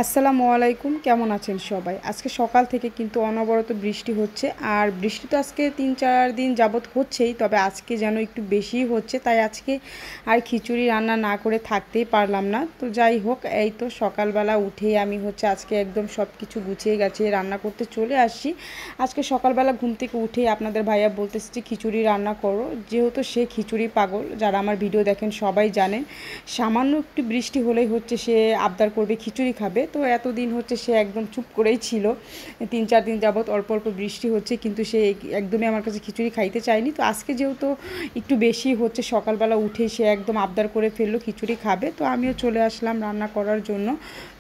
আসসালামু আলাইকুম, কেমন আছেন সবাই? আজকে সকাল থেকে কিন্তু অনবরত বৃষ্টি হচ্ছে। আর বৃষ্টি তো আজকে ৩-৪ দিন যাবৎ হচ্ছেই, তবে আজকে যেন একটু বেশিই হচ্ছে। তাই আজকে আর খিচুড়ি রান্না না করে থাকতেই পারলাম না। তো যাই হোক, এই তো সকালবেলা উঠেই আমি আজকে একদম সব কিছু গুছিয়ে গাছিয়ে রান্না করতে চলে আসছি। আজকে সকালবেলা ঘুম থেকে উঠেই আপনাদের ভাইয়া বলতেছে যে খিচুড়ি রান্না করো। যেহেতু সে খিচুড়ি পাগল, যারা আমার ভিডিও দেখেন সবাই জানেন। সামান্য একটু বৃষ্টি হলেই সে আবদার করবে খিচুড়ি খাবে। তো এতদিন সে একদম চুপ করেই ছিল। ৩-৪ দিন যাবৎ অল্প অল্প বৃষ্টি হচ্ছে, কিন্তু সে একদমই আমার কাছে খিচুড়ি খাইতে চায়নি। তো আজকে যেহেতু একটু বেশি হচ্ছে, সকালবেলা উঠে সে একদম আবদার করে ফেললো খিচুড়ি খাবে। তো আমিও চলে আসলাম রান্না করার জন্য।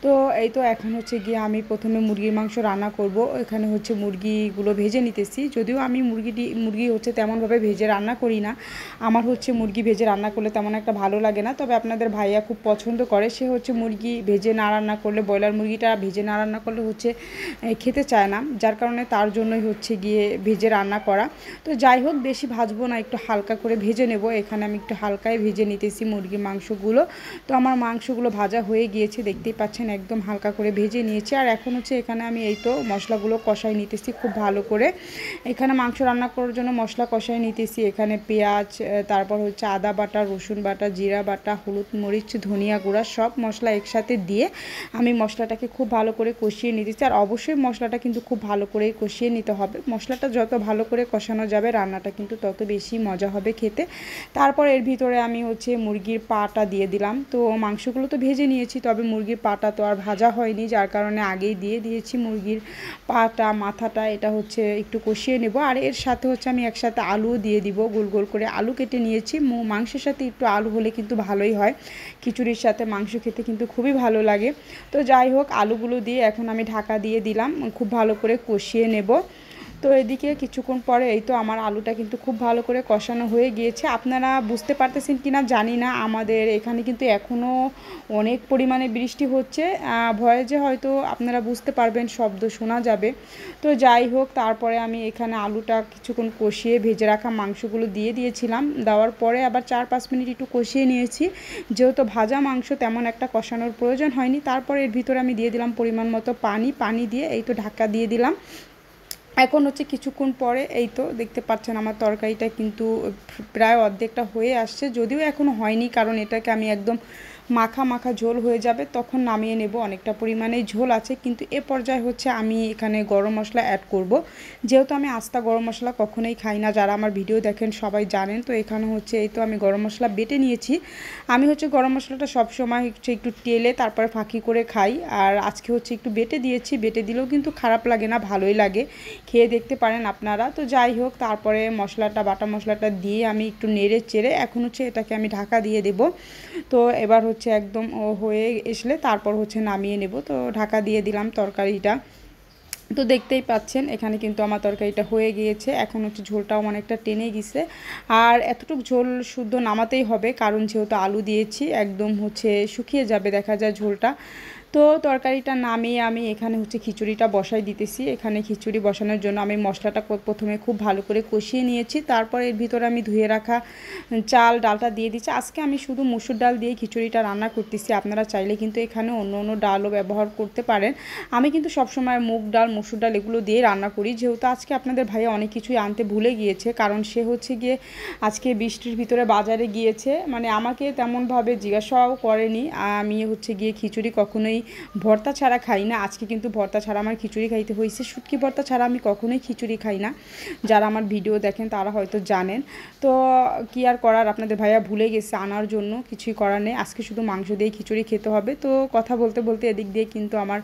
তো এই তো এখন গিয়ে আমি প্রথমে মুরগির মাংস রান্না করব। এখানে মুরগিগুলো ভেজে নিতেছি। যদিও আমি মুরগি তেমনভাবে ভেজে রান্না করি না। আমার মুরগি ভেজে রান্না করলে তেমন একটা ভালো লাগে না। তবে আপনাদের ভাইয়া খুব পছন্দ করে। সে মুরগি ভেজে না রান্না করলে, ব্রয়লার মুরগিটা ভেজে না রান্না করলে খেতে চায় না। যার কারণে তার জন্যই গিয়ে ভেজে রান্না করা। তো যাই হোক, বেশি ভাজবো না, একটু হালকা করে ভেজে নেব। এখানে আমি একটু হালকায় ভেজে নিতেছি মুরগির মাংসগুলো। তো আমার মাংসগুলো ভাজা হয়ে গিয়েছে, দেখতেই পাচ্ছেন একদম হালকা করে ভেজে নিয়েছি। আর এখন এখানে আমি এই তো মশলাগুলো কষাই নিতেছি খুব ভালো করে। এখানে মাংস রান্না করার জন্য মশলা কষাই নিতেছি। এখানে পেঁয়াজ, তারপর আদা বাটা, রসুন বাটা, জিরা বাটা, হলুদ মরিচ, ধনিয়া গুঁড়া সব মশলা একসাথে দিয়ে আমি মশলাটাকে খুব ভালো করে কষিয়ে নিতেছি। আর অবশ্যই মশলাটা কিন্তু খুব ভালো করেই কষিয়ে নিতে হবে। মশলাটা যত ভালো করে কষানো যাবে, রান্নাটা কিন্তু তত বেশি মজা হবে খেতে। তারপর এর ভিতরে আমি মুরগির পাটা দিয়ে দিলাম। তো মাংসগুলো তো ভেজে নিয়েছি, তবে মুরগির পাটা তো আর ভাজা হয়নি, যার কারণে আগেই দিয়ে দিয়েছি মুরগির পাটা, মাথাটা। এটা একটু কষিয়ে নেব। আর এর সাথে আমি একসাথে আলুও দিয়ে দিব। গোল গোল করে আলু কেটে নিয়েছি। মাংসের সাথে একটু আলু হলে কিন্তু ভালোই হয়। খিচুড়ির সাথে মাংস খেতে কিন্তু খুবই ভালো লাগে। তো যাই হোক, আলুগুলো দিয়ে এখন আমি ঢাকা দিয়ে দিলাম, খুব ভালো করে কষিয়ে নেব। তো এদিকে কিছুক্ষণ পরে এই তো আমার আলুটা কিন্তু খুব ভালো করে কষানো হয়ে গিয়েছে। আপনারা বুঝতে পারতেছেন কিনা জানি না, আমাদের এখানে কিন্তু এখনও অনেক পরিমাণে বৃষ্টি হচ্ছে। ভয়েসে হয়তো আপনারা বুঝতে পারবেন, শব্দ শোনা যাবে। তো যাই হোক, তারপরে আমি এখানে আলুটা কিছুক্ষণ কষিয়ে ভেজে রাখা মাংসগুলো দিয়ে দিয়েছিলাম। দেওয়ার পরে আবার 4-5 মিনিট একটু কষিয়ে নিয়েছি। যেহেতু ভাজা মাংস, তেমন একটা কষানোর প্রয়োজন হয়নি। তারপরে এর ভিতরে আমি দিয়ে দিলাম পরিমাণ মতো পানি দিয়ে এই তো ঢাকা দিয়ে দিলাম। এখন কিছুক্ষণ পরে এই তো দেখতে পাচ্ছেন আমার তরকারিটা কিন্তু প্রায় অর্ধেকটা হয়ে আসছে। যদিও এখনও হয়নি, কারণ এটাকে আমি একদম মাখা মাখা ঝোল হয়ে যাবে তখন নামিয়ে নেব। অনেকটা পরিমাণেই ঝোল আছে, কিন্তু এ পর্যায়ে আমি এখানে গরম মশলা অ্যাড করব। যেহেতু আমি আস্তা গরম মশলা কখনোই খাই না, যারা আমার ভিডিও দেখেন সবাই জানেন। তো এখানে এই তো আমি গরম মশলা বেটে নিয়েছি। আমি গরম মশলাটা সবসময় একটু তেলে তারপরে ফাঁকি করে খাই। আর আজকে একটু বেটে দিয়েছি। বেটে দিলেও কিন্তু খারাপ লাগে না, ভালোই লাগে। খেয়ে দেখতে পারেন আপনারা। তো যাই হোক, তারপরে বাটা মশলাটা দিয়ে আমি একটু নেড়ে চেড়ে এখন এটাকে আমি ঢাকা দিয়ে দেব। তো এবার একদম হয়ে আসলে তারপর নামিয়ে নেব। তো ঢাকা দিয়ে দিলাম তরকারিটা। তো দেখতেই পাচ্ছেন এখানে কিন্তু আমার তরকারিটা হয়ে গিয়েছে। এখন ঝোলটাও অনেকটা টেনে গেছে। আর এতটুকু ঝোল শুদ্ধ নামাতেই হবে, কারণ যেহেতু আলু দিয়েছি একদম শুকিয়ে যাবে দেখা যায় ঝোলটা। তো তরকারিটা নামিয়ে আমি এখানে খিচুড়িটা বসাই দিতেছি। এখানে খিচুড়ি বসানোর জন্য আমি মশলাটা প্রথমে খুব ভালো করে কষিয়ে নিয়েছি। তারপর এর ভিতরে আমি ধুয়ে রাখা ডালটা দিয়ে দিচ্ছি। আজকে আমি শুধু মসুর ডাল দিয়ে খিচুড়িটা রান্না করতেছি। আপনারা চাইলে কিন্তু এখানে অন্য অন্য ডালও ব্যবহার করতে পারেন। আমি কিন্তু সবসময় মুগ ডাল, মসুর ডাল এগুলো দিয়ে রান্না করি। যেহেতু আজকে আপনাদের ভাইয়া অনেক কিছুই আনতে ভুলে গিয়েছে, কারণ সে গিয়ে আজকে বৃষ্টির ভিতরে বাজারে গিয়েছে। মানে আমাকে তেমনভাবে জিজ্ঞাসাও করেনি। আমি গিয়ে খিচুড়ি কখনোই ভর্তা ছাড়া খাই না। আজকে কিন্তু ভর্তা ছাড়া আমার খিচুড়ি খাইতে হয়েছে। শুটকি ভর্তা ছাড়া আমি কখনোই খিচুড়ি খাই না। যারা আমার ভিডিও দেখেন তারা হয়তো জানেন। তো কি আর করার, আপনাদের ভাইয়া ভুলে গেছে আনার জন্য, কিছুই করার নেই। আজকে শুধু মাংস দিয়ে খিচুড়ি খেতে হবে। তো কথা বলতে বলতে এদিক দিয়ে কিন্তু আমার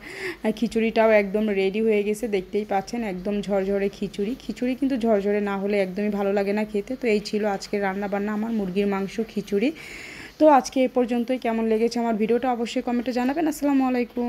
খিচুড়িটাও একদম রেডি হয়ে গেছে। দেখতেই পাচ্ছেন একদম ঝরঝরে খিচুড়ি কিন্তু ঝরঝরে না হলে একদমই ভালো লাগে না খেতে। তো এই ছিল আজকের রান্নাবান্না, আমার মুরগির মাংস খিচুড়ি। তো আজকে এ পর্যন্তই। কেমন লেগেছে আমার ভিডিওটা অবশ্যই কমেন্টে জানাবেন। আসসালামু আলাইকুম।